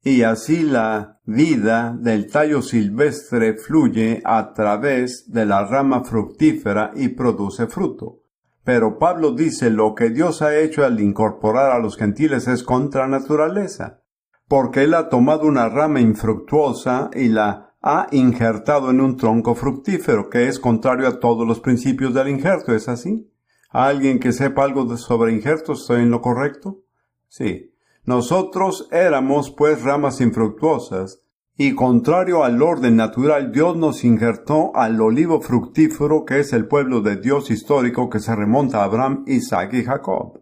Y así la vida del tallo silvestre fluye a través de la rama fructífera y produce fruto. Pero Pablo dice, lo que Dios ha hecho al incorporar a los gentiles es contra naturaleza, porque Él ha tomado una rama infructuosa y la ha injertado en un tronco fructífero, que es contrario a todos los principios del injerto. ¿Es así? ¿Alguien que sepa algo sobre injertos? ¿Estoy en lo correcto? Sí. Nosotros éramos, pues, ramas infructuosas, y contrario al orden natural, Dios nos injertó al olivo fructífero, que es el pueblo de Dios histórico que se remonta a Abraham, Isaac y Jacob.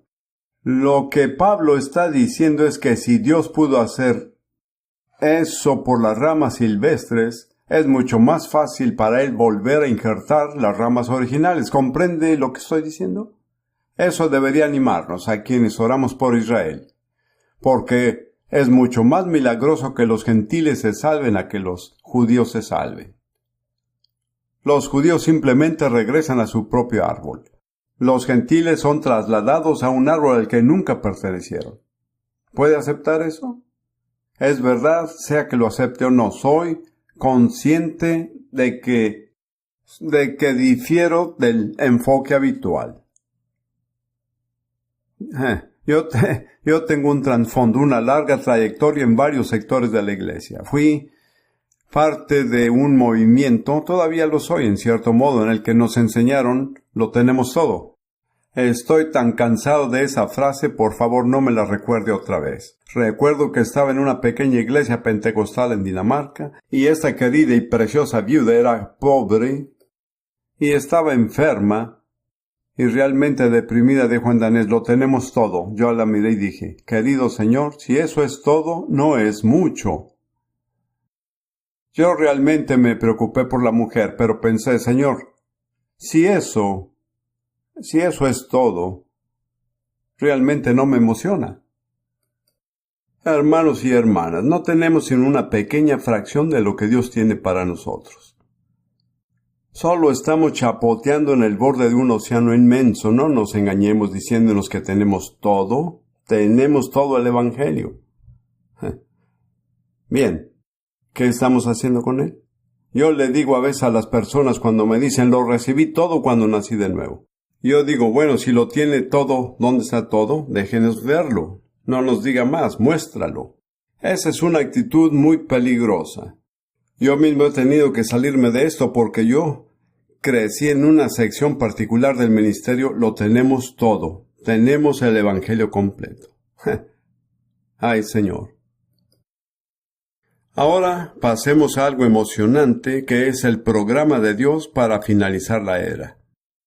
Lo que Pablo está diciendo es que si Dios pudo hacer eso por las ramas silvestres, es mucho más fácil para Él volver a injertar las ramas originales. ¿Comprende lo que estoy diciendo? Eso debería animarnos a quienes oramos por Israel, porque es mucho más milagroso que los gentiles se salven a que los judíos se salven. Los judíos simplemente regresan a su propio árbol. Los gentiles son trasladados a un árbol al que nunca pertenecieron. ¿Puede aceptar eso? Es verdad, sea que lo acepte o no, soy consciente de que difiero del enfoque habitual. Yo tengo un trasfondo, una larga trayectoria en varios sectores de la iglesia. Fui parte de un movimiento, todavía lo soy en cierto modo, en el que nos enseñaron, lo tenemos todo. Estoy tan cansado de esa frase, por favor no me la recuerde otra vez. Recuerdo que estaba en una pequeña iglesia pentecostal en Dinamarca, y esta querida y preciosa viuda era pobre, y estaba enferma, y realmente deprimida. Dijo en danés, lo tenemos todo. Yo la miré y dije, querido Señor, si eso es todo, no es mucho. Yo realmente me preocupé por la mujer, pero pensé, Señor, si eso es todo, realmente no me emociona. Hermanos y hermanas, no tenemos sino una pequeña fracción de lo que Dios tiene para nosotros. Solo estamos chapoteando en el borde de un océano inmenso. No nos engañemos diciéndonos que tenemos todo el Evangelio. Bien, ¿qué estamos haciendo con él? Yo le digo a veces a las personas cuando me dicen, lo recibí todo cuando nací de nuevo. Yo digo, bueno, si lo tiene todo, ¿dónde está todo? Déjenos verlo. No nos diga más, muéstralo. Esa es una actitud muy peligrosa. Yo mismo he tenido que salirme de esto porque yo crecí en una sección particular del ministerio. Lo tenemos todo. Tenemos el Evangelio completo. Ay, Señor. Ahora pasemos a algo emocionante, que es el programa de Dios para finalizar la era.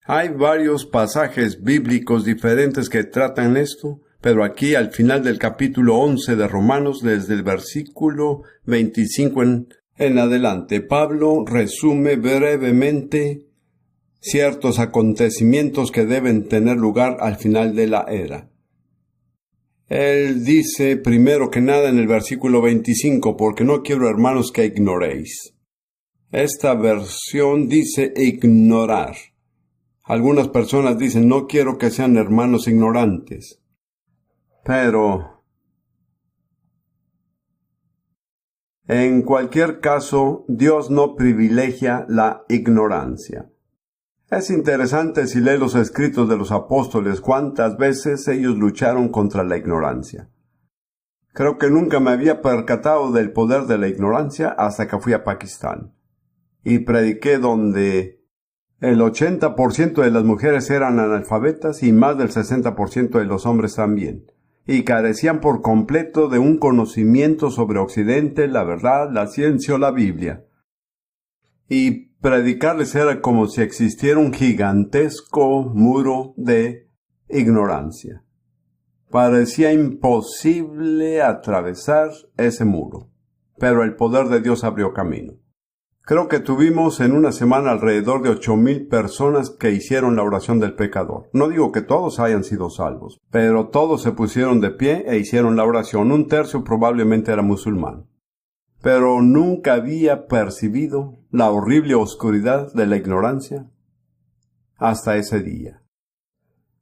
Hay varios pasajes bíblicos diferentes que tratan esto, pero aquí al final del capítulo 11 de Romanos, desde el versículo 25 en adelante, Pablo resume brevemente ciertos acontecimientos que deben tener lugar al final de la era. Él dice primero que nada en el versículo 25, porque no quiero, hermanos, que ignoréis. Esta versión dice ignorar. Algunas personas dicen, no quiero que sean hermanos ignorantes. Pero, en cualquier caso, Dios no privilegia la ignorancia. Es interesante si lee los escritos de los apóstoles cuántas veces ellos lucharon contra la ignorancia. Creo que nunca me había percatado del poder de la ignorancia hasta que fui a Pakistán. Y prediqué donde el 80% de las mujeres eran analfabetas y más del 60% de los hombres también. Y carecían por completo de un conocimiento sobre Occidente, la verdad, la ciencia o la Biblia. Y predicarles era como si existiera un gigantesco muro de ignorancia. Parecía imposible atravesar ese muro, pero el poder de Dios abrió camino. Creo que tuvimos en una semana alrededor de 8,000 personas que hicieron la oración del pecador. No digo que todos hayan sido salvos, pero todos se pusieron de pie e hicieron la oración. Un tercio probablemente era musulmán. Pero nunca había percibido la horrible oscuridad de la ignorancia hasta ese día.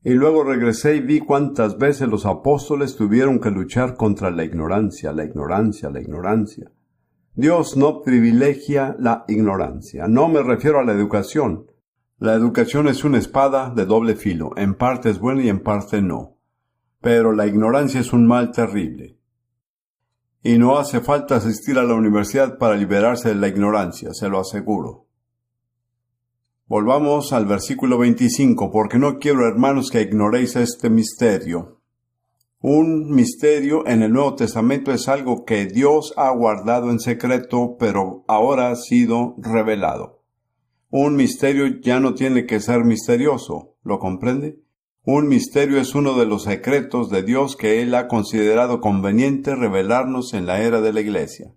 Y luego regresé y vi cuántas veces los apóstoles tuvieron que luchar contra la ignorancia. Dios no privilegia la ignorancia. No me refiero a la educación. La educación es una espada de doble filo. En parte es buena y en parte no. Pero la ignorancia es un mal terrible. Y no hace falta asistir a la universidad para liberarse de la ignorancia, se lo aseguro. Volvamos al versículo 25, porque no quiero, hermanos, que ignoréis este misterio. Un misterio en el Nuevo Testamento es algo que Dios ha guardado en secreto, pero ahora ha sido revelado. Un misterio ya no tiene que ser misterioso, ¿lo comprende? Un misterio es uno de los secretos de Dios que Él ha considerado conveniente revelarnos en la era de la Iglesia.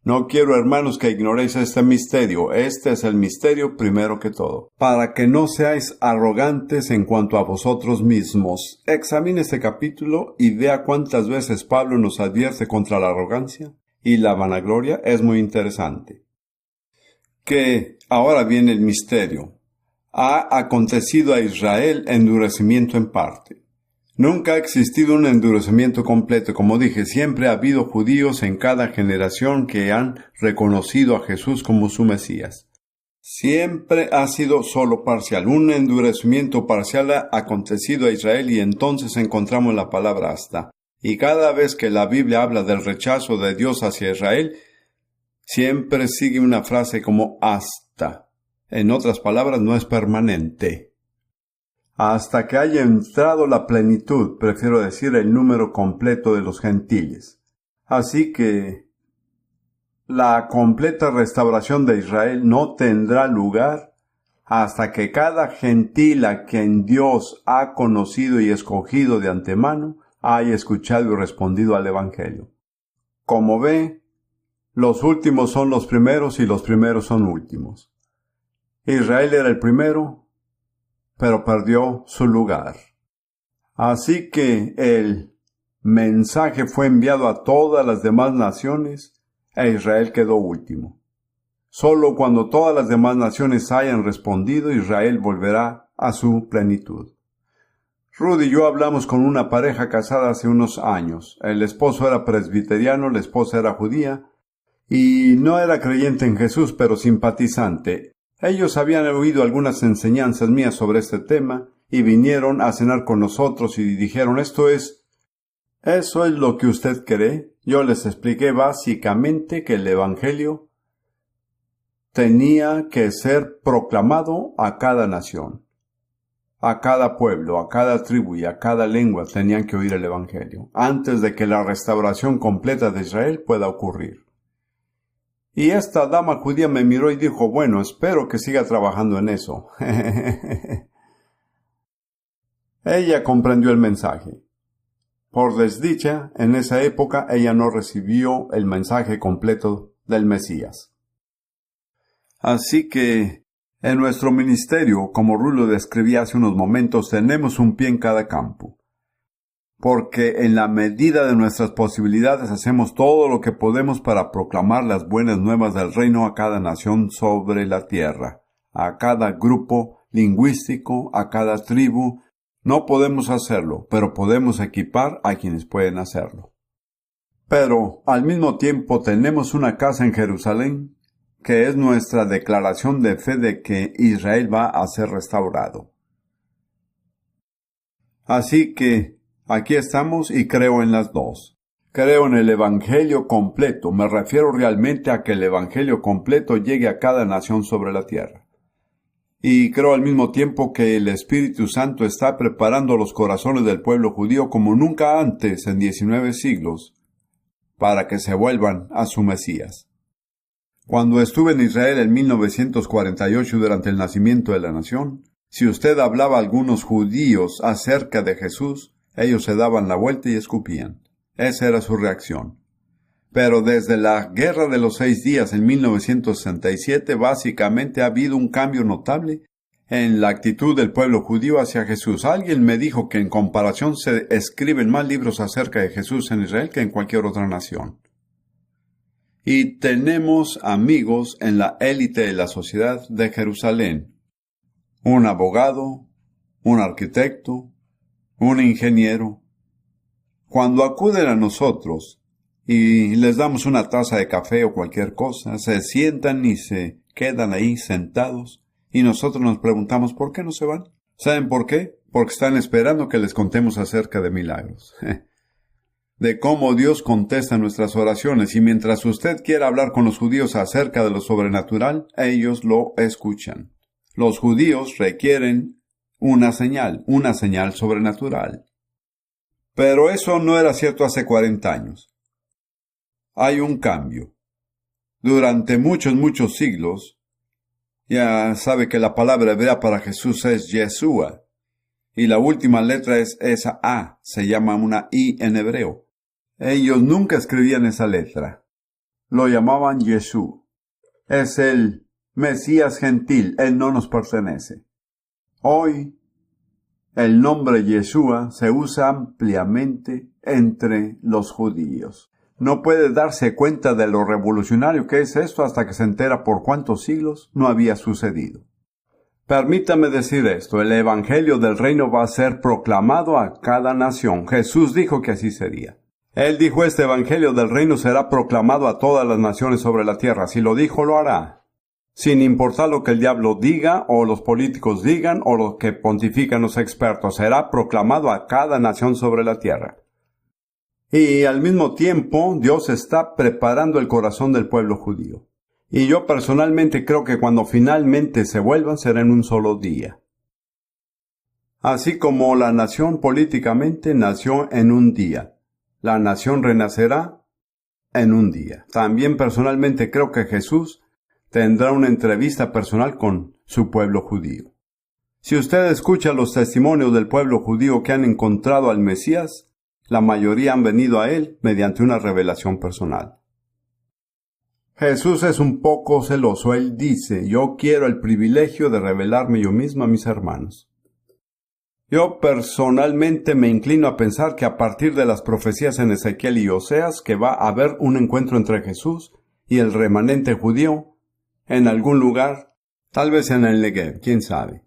No quiero, hermanos, que ignoréis este misterio. Este es el misterio primero que todo, para que no seáis arrogantes en cuanto a vosotros mismos. Examine este capítulo y vea cuántas veces Pablo nos advierte contra la arrogancia y la vanagloria. Es muy interesante. Que ahora viene el misterio. Ha acontecido a Israel endurecimiento en parte. Nunca ha existido un endurecimiento completo. Como dije, siempre ha habido judíos en cada generación que han reconocido a Jesús como su Mesías. Siempre ha sido solo parcial. Un endurecimiento parcial ha acontecido a Israel y entonces encontramos la palabra hasta. Y cada vez que la Biblia habla del rechazo de Dios hacia Israel, siempre sigue una frase como hasta. En otras palabras, no es permanente. Hasta que haya entrado la plenitud, prefiero decir el número completo de los gentiles. Así que la completa restauración de Israel no tendrá lugar hasta que cada gentil a quien Dios ha conocido y escogido de antemano haya escuchado y respondido al Evangelio. Como ve, los últimos son los primeros y los primeros son últimos. Israel era el primero, pero perdió su lugar. Así que el mensaje fue enviado a todas las demás naciones e Israel quedó último. Solo cuando todas las demás naciones hayan respondido, Israel volverá a su plenitud. Rudy y yo hablamos con una pareja casada hace unos años. El esposo era presbiteriano, la esposa era judía y no era creyente en Jesús, pero simpatizante. Ellos habían oído algunas enseñanzas mías sobre este tema y vinieron a cenar con nosotros y dijeron, ¿eso es lo que usted cree? Yo les expliqué básicamente que el Evangelio tenía que ser proclamado a cada nación. A cada pueblo, a cada tribu y a cada lengua tenían que oír el Evangelio, antes de que la restauración completa de Israel pueda ocurrir. Y esta dama judía me miró y dijo, bueno, espero que siga trabajando en eso. Ella comprendió el mensaje. Por desdicha, en esa época ella no recibió el mensaje completo del Mesías. Así que, en nuestro ministerio, como Ruth lo describía hace unos momentos, tenemos un pie en cada campo. Porque en la medida de nuestras posibilidades hacemos todo lo que podemos para proclamar las buenas nuevas del reino a cada nación sobre la tierra, a cada grupo lingüístico, a cada tribu. No podemos hacerlo, pero podemos equipar a quienes pueden hacerlo. Pero, al mismo tiempo, tenemos una casa en Jerusalén, que es nuestra declaración de fe de que Israel va a ser restaurado. Así que, aquí estamos y creo en las dos. Creo en el Evangelio completo. Me refiero realmente a que el Evangelio completo llegue a cada nación sobre la tierra. Y creo al mismo tiempo que el Espíritu Santo está preparando los corazones del pueblo judío como nunca antes en 19 siglos para que se vuelvan a su Mesías. Cuando estuve en Israel en 1948 durante el nacimiento de la nación, si usted hablaba a algunos judíos acerca de Jesús, ellos se daban la vuelta y escupían. Esa era su reacción. Pero desde la Guerra de los 6 Días en 1967, básicamente ha habido un cambio notable en la actitud del pueblo judío hacia Jesús. Alguien me dijo que en comparación se escriben más libros acerca de Jesús en Israel que en cualquier otra nación. Y tenemos amigos en la élite de la sociedad de Jerusalén. Un abogado, un arquitecto, un ingeniero. Cuando acuden a nosotros y les damos una taza de café o cualquier cosa, se sientan y se quedan ahí sentados y nosotros nos preguntamos ¿por qué no se van? ¿Saben por qué? Porque están esperando que les contemos acerca de milagros. De cómo Dios contesta nuestras oraciones, y mientras usted quiera hablar con los judíos acerca de lo sobrenatural, ellos lo escuchan. Los judíos requieren una señal sobrenatural. Pero eso no era cierto hace 40 años. Hay un cambio. Durante muchos siglos, ya sabe que la palabra hebrea para Jesús es Yeshua, y la última letra es esa A, se llama una I en hebreo. Ellos nunca escribían esa letra. Lo llamaban Yeshua. Es el Mesías gentil, Él no nos pertenece. Hoy, el nombre Yeshua se usa ampliamente entre los judíos. No puede darse cuenta de lo revolucionario que es esto hasta que se entera por cuántos siglos no había sucedido. Permítame decir esto, el Evangelio del Reino va a ser proclamado a cada nación. Jesús dijo que así sería. Él dijo, este Evangelio del Reino será proclamado a todas las naciones sobre la tierra. Si lo dijo, lo hará. Sin importar lo que el diablo diga, o los políticos digan, o lo que pontifican los expertos, será proclamado a cada nación sobre la tierra. Y al mismo tiempo, Dios está preparando el corazón del pueblo judío. Y yo personalmente creo que cuando finalmente se vuelvan, será en un solo día. Así como la nación políticamente nació en un día. La nación renacerá en un día. También personalmente creo que Jesús tendrá una entrevista personal con su pueblo judío. Si usted escucha los testimonios del pueblo judío que han encontrado al Mesías, la mayoría han venido a él mediante una revelación personal. Jesús es un poco celoso. Él dice, yo quiero el privilegio de revelarme yo mismo a mis hermanos. Yo personalmente me inclino a pensar que a partir de las profecías en Ezequiel y Oseas que va a haber un encuentro entre Jesús y el remanente judío en algún lugar, tal vez en el Negev, quién sabe.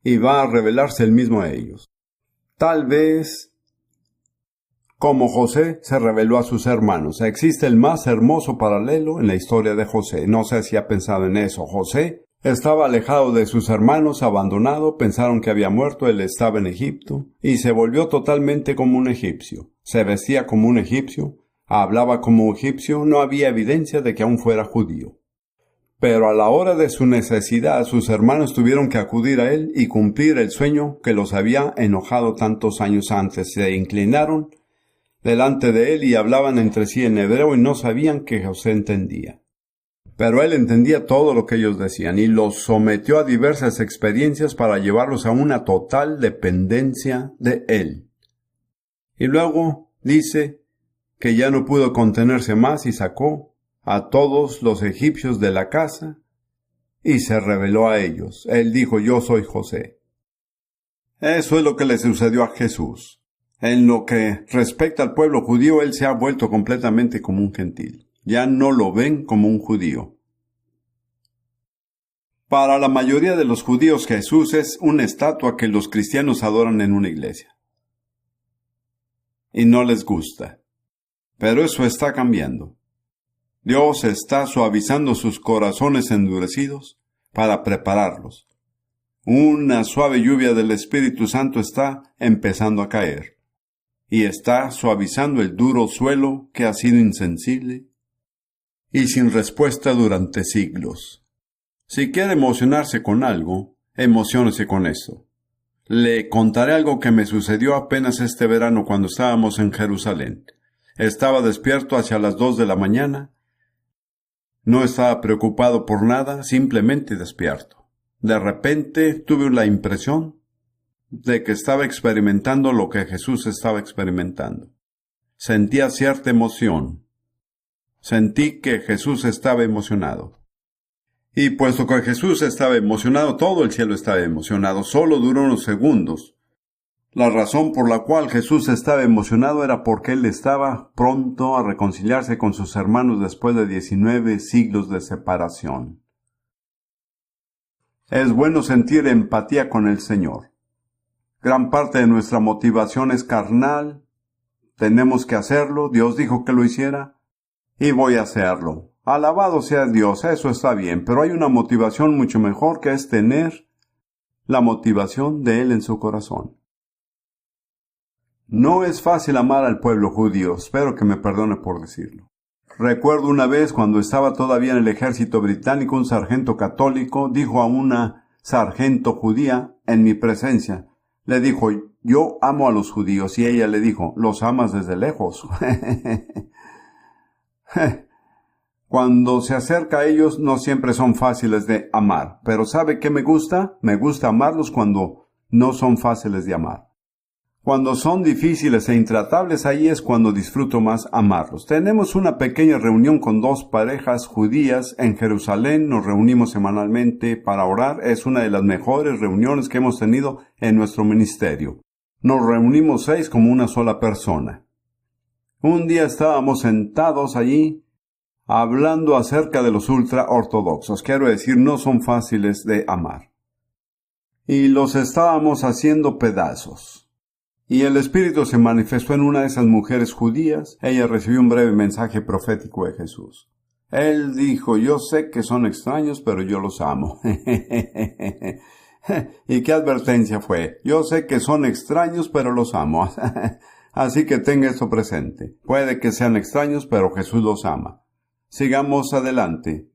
Y va a revelarse el mismo a ellos. Tal vez como José se reveló a sus hermanos. Existe el más hermoso paralelo en la historia de José. No sé si ha pensado en eso. José estaba alejado de sus hermanos, abandonado, pensaron que había muerto, él estaba en Egipto, y se volvió totalmente como un egipcio. Se vestía como un egipcio, hablaba como un egipcio, no había evidencia de que aún fuera judío. Pero a la hora de su necesidad, sus hermanos tuvieron que acudir a él y cumplir el sueño que los había enojado tantos años antes. Se inclinaron delante de él y hablaban entre sí en hebreo y no sabían que José entendía. Pero él entendía todo lo que ellos decían y los sometió a diversas experiencias para llevarlos a una total dependencia de él. Y luego dice que ya no pudo contenerse más y sacó a todos los egipcios de la casa y se reveló a ellos. Él dijo: yo soy José. Eso es lo que le sucedió a Jesús. En lo que respecta al pueblo judío, él se ha vuelto completamente como un gentil. Ya no lo ven como un judío. Para la mayoría de los judíos, Jesús es una estatua que los cristianos adoran en una iglesia. Y no les gusta. Pero eso está cambiando. Dios está suavizando sus corazones endurecidos para prepararlos. Una suave lluvia del Espíritu Santo está empezando a caer y está suavizando el duro suelo que ha sido insensible y sin respuesta durante siglos. Si quiere emocionarse con algo, emociónese con eso. Le contaré algo que me sucedió apenas este verano cuando estábamos en Jerusalén. Estaba despierto hacia las 2 de la mañana. No estaba preocupado por nada, simplemente despierto. De repente tuve la impresión de que estaba experimentando lo que Jesús estaba experimentando. Sentía cierta emoción. Sentí que Jesús estaba emocionado. Y puesto que Jesús estaba emocionado, todo el cielo estaba emocionado. Solo duró unos segundos. La razón por la cual Jesús estaba emocionado era porque Él estaba pronto a reconciliarse con sus hermanos después de 19 siglos de separación. Es bueno sentir empatía con el Señor. Gran parte de nuestra motivación es carnal. Tenemos que hacerlo. Dios dijo que lo hiciera y voy a hacerlo. Alabado sea Dios, eso está bien, pero hay una motivación mucho mejor que es tener la motivación de Él en su corazón. No es fácil amar al pueblo judío, espero que me perdone por decirlo. Recuerdo una vez cuando estaba todavía en el ejército británico, un sargento católico dijo a una sargento judía en mi presencia, le dijo: yo amo a los judíos, y ella le dijo: los amas desde lejos. Cuando se acerca a ellos no siempre son fáciles de amar, pero ¿sabe qué me gusta? Me gusta amarlos cuando no son fáciles de amar. Cuando son difíciles e intratables, ahí es cuando disfruto más amarlos. Tenemos una pequeña reunión con 2 parejas judías en Jerusalén. Nos reunimos semanalmente para orar. Es una de las mejores reuniones que hemos tenido en nuestro ministerio. Nos reunimos 6 como una sola persona. Un día estábamos sentados allí hablando acerca de los ultraortodoxos. Quiero decir, no son fáciles de amar. Y los estábamos haciendo pedazos. Y el Espíritu se manifestó en una de esas mujeres judías. Ella recibió un breve mensaje profético de Jesús. Él dijo: yo sé que son extraños, pero yo los amo. ¿Y qué advertencia fue? Yo sé que son extraños, pero los amo. Así que tenga esto presente. Puede que sean extraños, pero Jesús los ama. Sigamos adelante.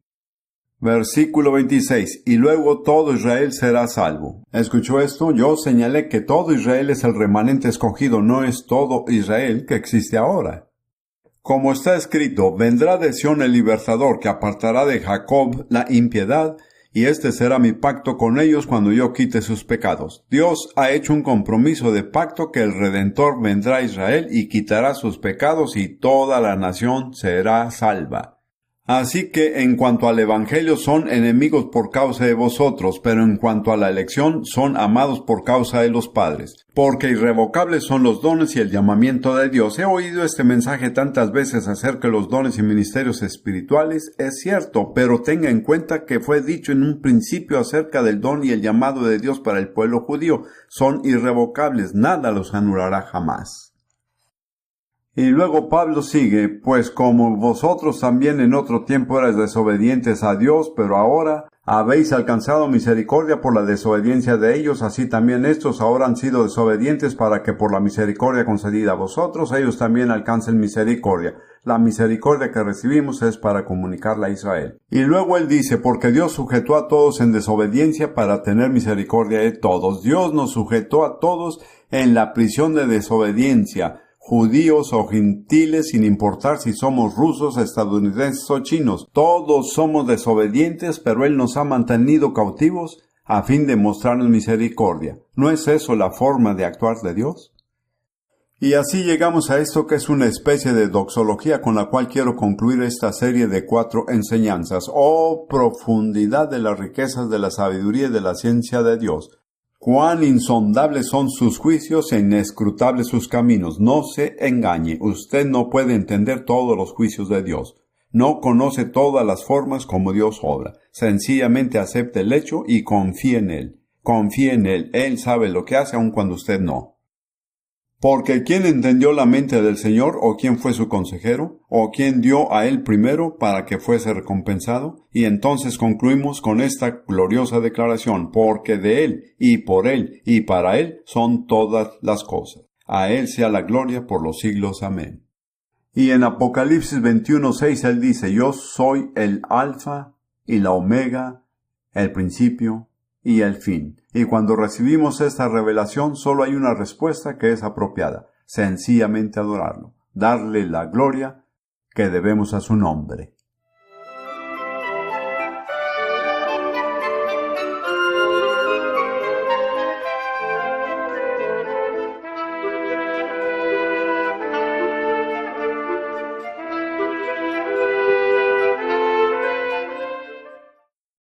Versículo 26. Y luego todo Israel será salvo. ¿Escuchó esto? Yo señalé que todo Israel es el remanente escogido, no es todo Israel que existe ahora. Como está escrito: vendrá de Sión el libertador, que apartará de Jacob la impiedad, y este será mi pacto con ellos cuando yo quite sus pecados. Dios ha hecho un compromiso de pacto que el Redentor vendrá a Israel y quitará sus pecados y toda la nación será salva. Así que en cuanto al Evangelio son enemigos por causa de vosotros, pero en cuanto a la elección son amados por causa de los padres, porque irrevocables son los dones y el llamamiento de Dios. He oído este mensaje tantas veces acerca de los dones y ministerios espirituales. Es cierto, pero tenga en cuenta que fue dicho en un principio acerca del don y el llamado de Dios para el pueblo judío. Son irrevocables, nada los anulará jamás. Y luego Pablo sigue: pues como vosotros también en otro tiempo erais desobedientes a Dios, pero ahora Habéis alcanzado misericordia por la desobediencia de ellos, así también estos ahora han sido desobedientes para que por la misericordia concedida a vosotros, ellos también alcancen misericordia. La misericordia que recibimos es para comunicarla a Israel. Y luego él dice, porque Dios sujetó a todos en desobediencia para tener misericordia de todos. Dios nos sujetó a todos en la prisión de desobediencia, judíos o gentiles, sin importar si somos rusos, estadounidenses o chinos. Todos somos desobedientes, pero Él nos ha mantenido cautivos a fin de mostrarnos misericordia. ¿No es eso la forma de actuar de Dios? Y así llegamos a esto que es una especie de doxología con la cual quiero concluir esta serie de 4 enseñanzas. ¡Oh, profundidad de las riquezas de la sabiduría y de la ciencia de Dios! Cuán insondables son sus juicios e inescrutables sus caminos. No se engañe, usted no puede entender todos los juicios de Dios. No conoce todas las formas como Dios obra. Sencillamente acepte el hecho y confíe en Él. Confíe en Él. Él sabe lo que hace aun cuando usted no. Porque ¿quién entendió la mente del Señor, o quién fue su consejero, o quién dio a Él primero para que fuese recompensado? Y entonces concluimos con esta gloriosa declaración, porque de Él, y por Él, y para Él son todas las cosas. A Él sea la gloria por los siglos. Amén. Y en Apocalipsis 21:6 Él dice, yo soy el Alfa y la Omega, el principio y el fin. Y cuando recibimos esta revelación, solo hay una respuesta que es apropiada: sencillamente adorarlo, darle la gloria que debemos a su nombre.